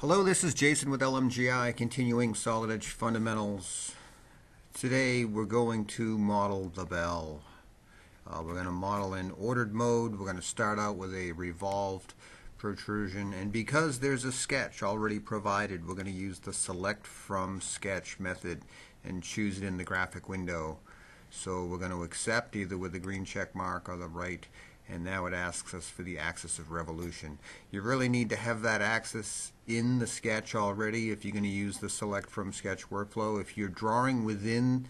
Hello, this is Jason with LMGI, continuing SolidEdge fundamentals. Today we're going to model the bell. We're going to model in ordered mode. We're going to start out with a revolved protrusion, and because there's a sketch already provided, we're going to use the select from sketch method and choose it in the graphic window. So we're going to accept either with the green check mark or the right, and now it asks us for the axis of revolution. You really need to have that axis in the sketch already if you're going to use the select from sketch workflow. If you're drawing within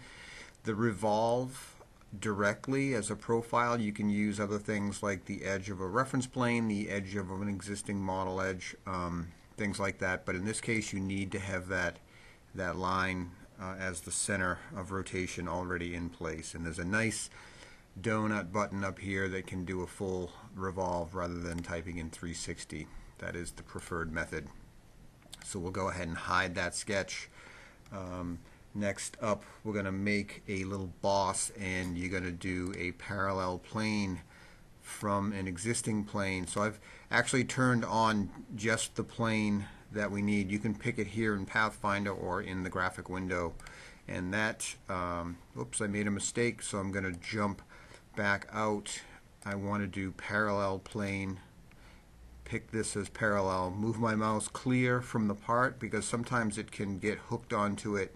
the revolve directly as a profile, you can use other things like the edge of a reference plane, the edge of an existing model edge, things like that. But in this case, you need to have that line as the center of rotation already in place. And there's a nice donut button up here that can do a full revolve rather than typing in 360. That is the preferred method. So we'll go ahead and hide that sketch. Next up, we're going to make a little boss, and you're going to do a parallel plane from an existing plane. So I've actually turned on just the plane that we need. You can pick it here in Pathfinder or in the graphic window. And that, oops, I made a mistake, so I'm going to jump back out. I want to do parallel plane. Pick this as parallel. Move my mouse clear from the part because sometimes it can get hooked onto it.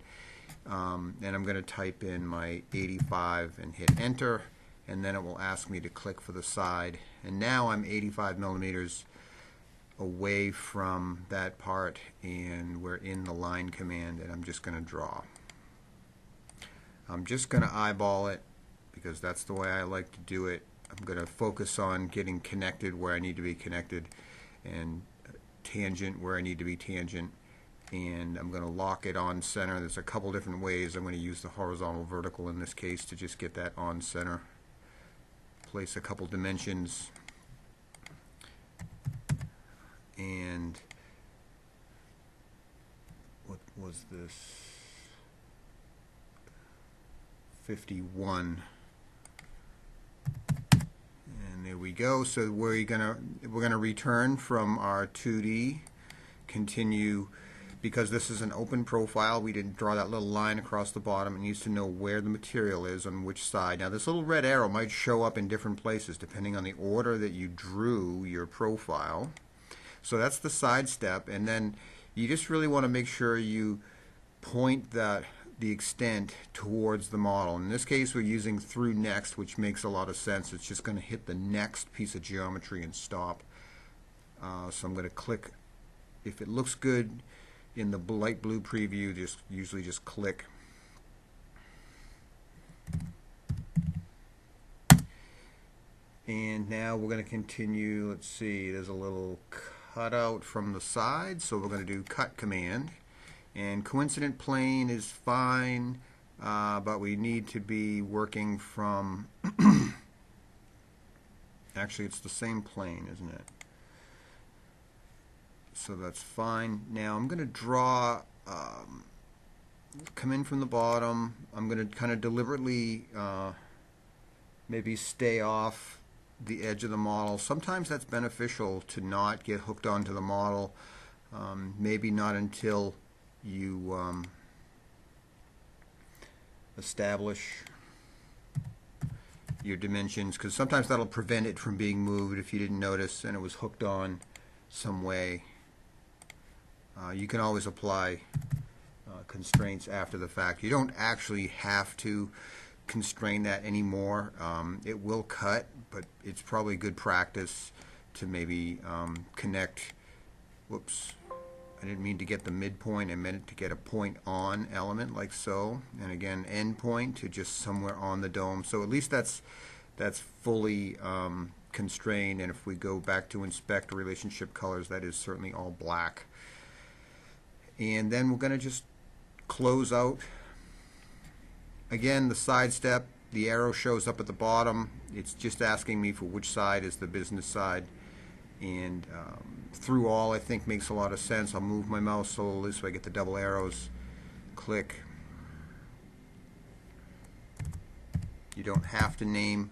And I'm going to type in my 85 and hit enter, and then it will ask me to click for the side. And now I'm 85 millimeters away from that part, and we're in the line command, and I'm just going to draw. I'm just going to eyeball it because that's the way I like to do it. I'm going to focus on getting connected where I need to be connected and tangent where I need to be tangent, and I'm going to lock it on center. There's a couple different ways. I'm going to use the horizontal vertical in this case to just get that on center. Place a couple dimensions, and what was this? 51. There we go. So we're gonna return from our 2D, continue, because this is an open profile. We didn't draw that little line across the bottom. It needs to know where the material is on which side. Now this little red arrow might show up in different places depending on the order that you drew your profile. So that's the side step, and then you just really want to make sure you point the extent towards the model. In this case, we're using through next, which makes a lot of sense. It's just going to hit the next piece of geometry and stop. So I'm going to click. If it looks good in the light blue preview, usually just click. And now we're going to continue. Let's see, there's a little cutout from the side, so we're going to do cut command. And coincident plane is fine, but we need to be working from, actually it's the same plane, isn't it? So that's fine. Now I'm going to draw, come in from the bottom. I'm going to kind of deliberately maybe stay off the edge of the model. Sometimes that's beneficial to not get hooked onto the model, maybe not until you establish your dimensions, because sometimes that'll prevent it from being moved if you didn't notice and it was hooked on some way. You can always apply constraints after the fact. You don't actually have to constrain that anymore. It will cut, but it's probably good practice to maybe connect. Whoops. I didn't mean to get the midpoint. I meant to get a point on element like so, and again end point to just somewhere on the dome. So at least that's fully constrained. And if we go back to inspect relationship colors, that is certainly all black. And then we're going to just close out. Again, the side step, the arrow shows up at the bottom. It's just asking me for which side is the business side. And through all, I think, makes a lot of sense. I'll move my mouse slowly so I get the double arrows. Click. You don't have to name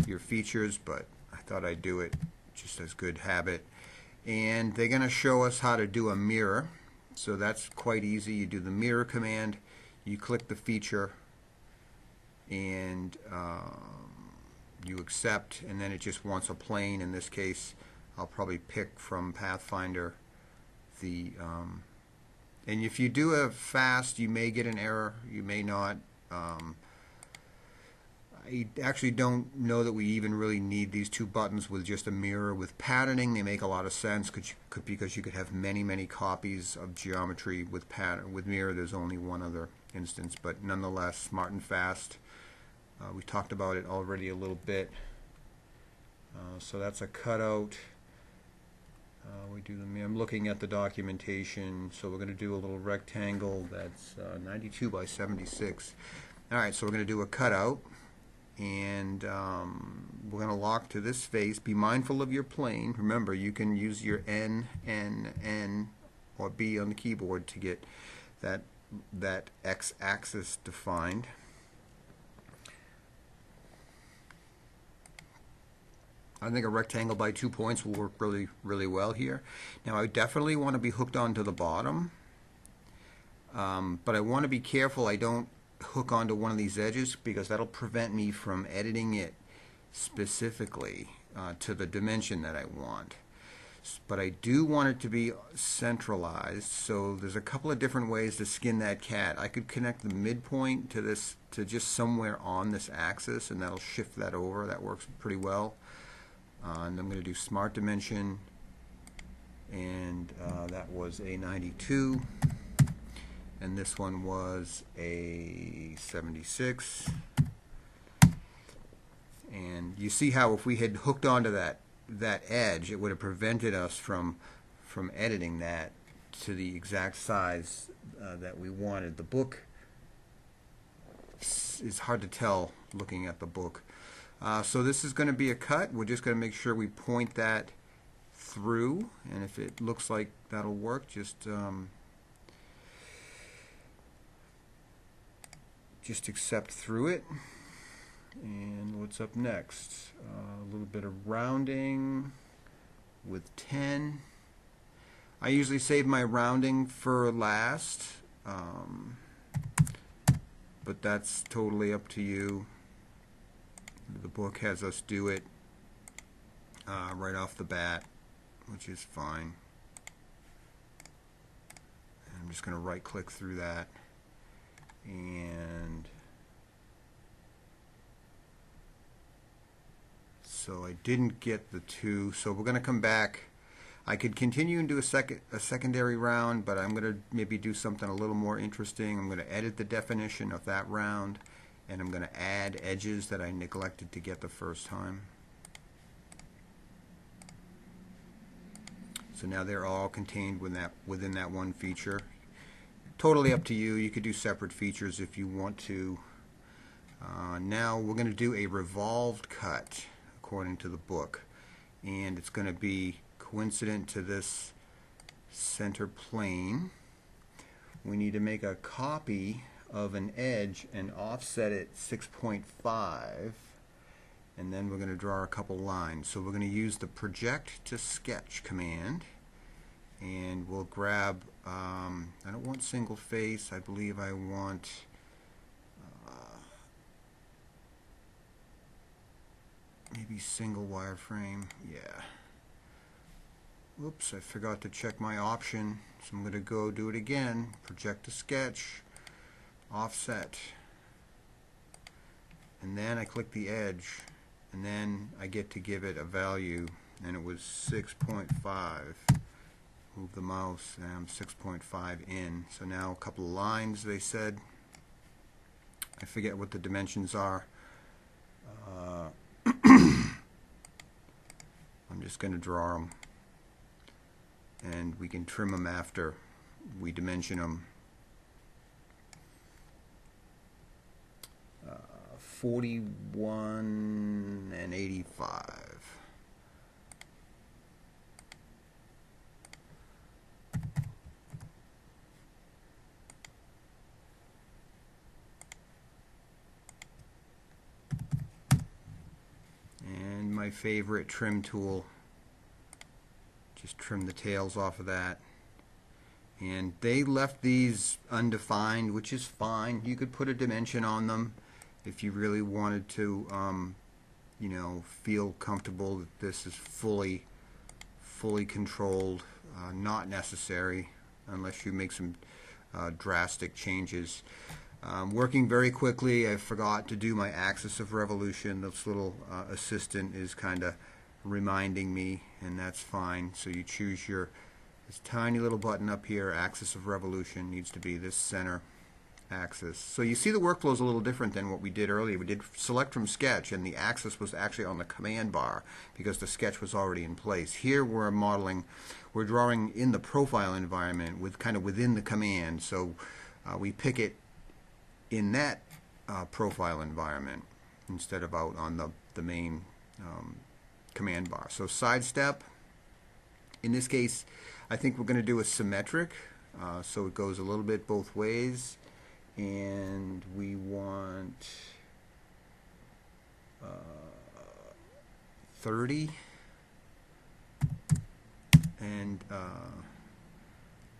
your features, but I thought I'd do it just as good habit. and they're going to show us how to do a mirror. So that's quite easy. You do the mirror command, you click the feature, and you accept, and then it just wants a plane. In this case, I'll probably pick from Pathfinder the and if you do it fast, you may get an error, you may not. I actually don't know that we even really need these two buttons with just a mirror. With patterning, they make a lot of sense because you could have many copies of geometry. With mirror, there's only one other instance, but nonetheless, smart and fast. We talked about it already a little bit. So that's a cutout. I'm looking at the documentation, so we're going to do a little rectangle that's 92 by 76. All right, so we're going to do a cutout, and we're going to lock to this face. Be mindful of your plane. Remember, you can use your N, or B on the keyboard to get that x-axis defined. I think a rectangle by 2 points will work really well here. Now I definitely want to be hooked onto the bottom, but I want to be careful I don't hook onto one of these edges, because that'll prevent me from editing it specifically to the dimension that I want. But I do want it to be centralized, so there's a couple of different ways to skin that cat. I could connect the midpoint to this, to just somewhere on this axis, and that'll shift that over. That works pretty well. And I'm going to do smart dimension, and that was a 92, and this one was a 76. And you see how if we had hooked onto that edge, it would have prevented us from editing that to the exact size that we wanted. The book is hard to tell looking at the book. So this is going to be a cut. We're just going to make sure we point that through, and if it looks like that'll work, just accept through it. And what's up next? A little bit of rounding with 10. I usually save my rounding for last, but that's totally up to you. The book has us do it right off the bat, which is fine. And I'm just going to right click through that, and so I didn't get the 2, so we're going to come back. I could continue and do a secondary round, but I'm going to maybe do something a little more interesting. I'm going to edit the definition of that round, and I'm going to add edges that I neglected to get the first time. So now they're all contained within that one feature. Totally up to you. You could do separate features if you want to. Now we're going to do a revolved cut according to the book, and it's going to be coincident to this center plane. We need to make a copy of an edge and offset it 6.5, and then we're going to draw a couple lines. So we're going to use the project to sketch command, and we'll grab I don't want single face, I believe I want maybe single wireframe. Yeah. Oops, I forgot to check my option, so I'm going to go do it again. Project to sketch, offset, and then I click the edge, and then I get to give it a value, and it was 6.5. Move the mouse, and I'm 6.5 in. So now a couple of lines, they said. I forget what the dimensions are. I'm just going to draw them, and we can trim them after we dimension them. 41 and 85. And my favorite trim tool. Just trim the tails off of that. And they left these undefined, which is fine. You could put a dimension on them if you really wanted to, you know, feel comfortable that this is fully controlled. Not necessary unless you make some drastic changes. Working very quickly, I forgot to do my axis of revolution. This little assistant is kind of reminding me, and that's fine. So you choose this tiny little button up here, axis of revolution, needs to be this center axis. So you see the workflow is a little different than what we did earlier. We did select from sketch, and the axis was actually on the command bar because the sketch was already in place. Here we're drawing in the profile environment with kind of within the command. So we pick it in that profile environment instead of out on the main command bar. So sidestep, in this case, I think we're going to do a symmetric, so it goes a little bit both ways, and we want 30, and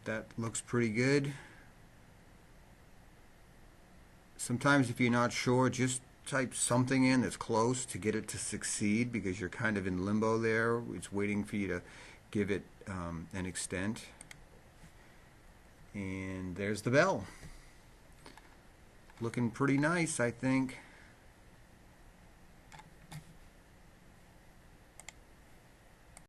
that looks pretty good. Sometimes if you're not sure, just type something in that's close to get it to succeed, because you're kind of in limbo there. It's waiting for you to give it an extent. And there's the bell. Looking pretty nice, I think.